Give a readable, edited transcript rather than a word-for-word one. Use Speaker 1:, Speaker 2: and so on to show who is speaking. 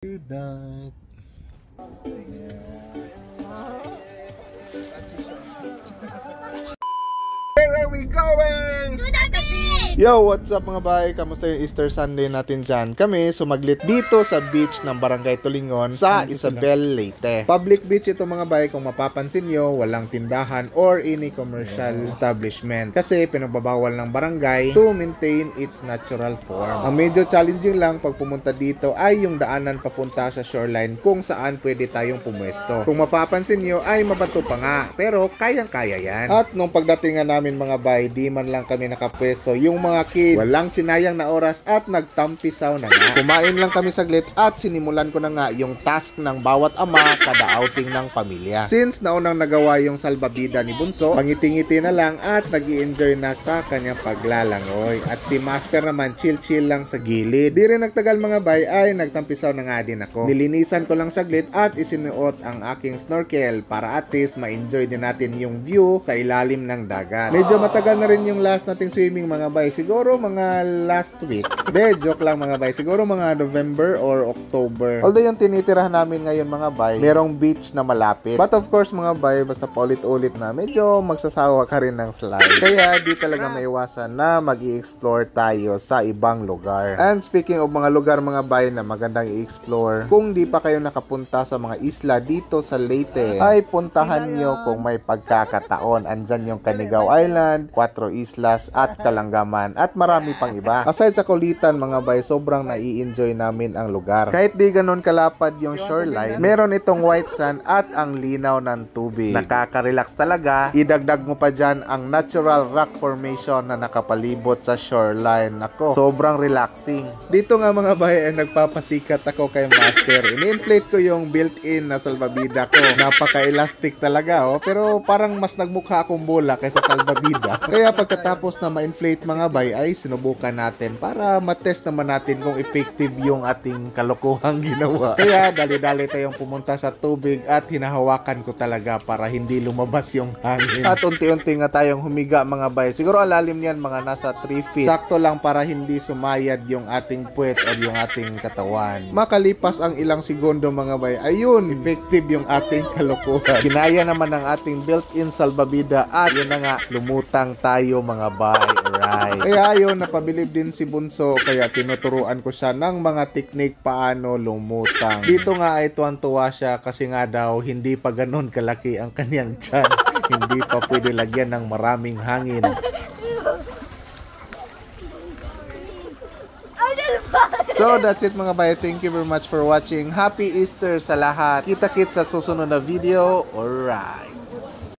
Speaker 1: Good night. Where are we going?
Speaker 2: To the beach!
Speaker 1: Yo, what's up mga bay? Kamusta yung Easter Sunday natin dyan? Kami sumaglit dito sa beach ng Barangay Tulingon sa Isabel, Leyte. Public beach ito mga bay. Kung mapapansin nyo, walang tindahan or any commercial establishment. Kasi pinagbabawal ng barangay to maintain its natural form. Ang medyo challenging lang pag pumunta dito ay yung daanan papunta sa shoreline kung saan pwede tayong pumwesto. Kung mapapansin nyo ay mabato pa nga. Pero kayang-kaya yan. At nung pagdating nga namin mga bay, di man lang kami nakapwesto. Yung mga kids, walang sinayang na oras at nagtampisaw na nga. Kumain lang kami saglit at sinimulan ko na nga yung task ng bawat ama kada outing ng pamilya. Since naunang nagawa yung salbabida ni Bunso, pangiti-ngiti na lang at nag-i-enjoy na sa kanyang paglalangoy. At si Master naman chill-chill lang sa gilid. Di rin nagtagal mga bay ay nagtampisaw na nga din ako. Nilinisan ko lang saglit at isinuot ang aking snorkel para at least ma-enjoy din natin yung view sa ilalim ng dagat. Medyo matagal na rin yung last nating swimming mga bay. Siguro mga last week. De, joke lang mga bay. Siguro mga November or October. Although yung tinitirahan namin ngayon mga bay, merong beach na malapit. But of course mga bay, basta paulit-ulit na, medyo magsasawa ka rin ng slide. Kaya di talaga maiwasan na mag-i-explore tayo sa ibang lugar. And speaking of mga lugar mga bay na magandang i-explore, kung di pa kayo nakapunta sa mga isla dito sa Leyte, ay puntahan nyo kung may pagkakataon. Andyan yung Canigao Island, Cuatro Islas at Kalangaman at marami pang iba. Aside sa kulitan mga bay, sobrang nai-enjoy namin ang lugar. Kahit di ganun kalapad yung shoreline, meron itong white sand at ang linaw ng tubig. Nakaka-relax talaga. Idagdag mo pa dyan ang natural rock formation na nakapalibot sa shoreline. Ako, sobrang relaxing. Dito nga mga bay ay nagpapasikat ako kay Master. Ini-inflate ko yung built-in na salbabida ko. Napaka-elastic talaga pero parang mas nagmukha akong bola kaysa salbabida. Kaya pagkatapos na ma-inflate mga bay ay sinubukan natin para matest naman natin kung effective yung ating kalokohang ginawa. Kaya dali-dali tayong pumunta sa tubig at hinahawakan ko talaga para hindi lumabas yung hangin. At unti-unti nga tayong humiga mga bay. Siguro alalim niyan mga nasa 3 feet. Sakto lang para hindi sumayad yung ating puwet o yung ating katawan. Makalipas ang ilang segundo mga bay, ayun, effective yung ating kalokohan. Kinaya naman ng ating built-in salbabida at yun na nga, lumutang tayo mga bay. Right. Kaya ayun, napabilib din si Bunso kaya tinuturuan ko siya ng mga teknik paano lumutang. Dito nga ay tuwan-tuwa siya kasi nga daw hindi pa ganun kalaki ang kanyang tiyan. Hindi pa pwede lagyan ng maraming hangin. So that's it mga bay. Thank you very much for watching. Happy Easter sa lahat. Kita-kits sa susunod na video. Alright.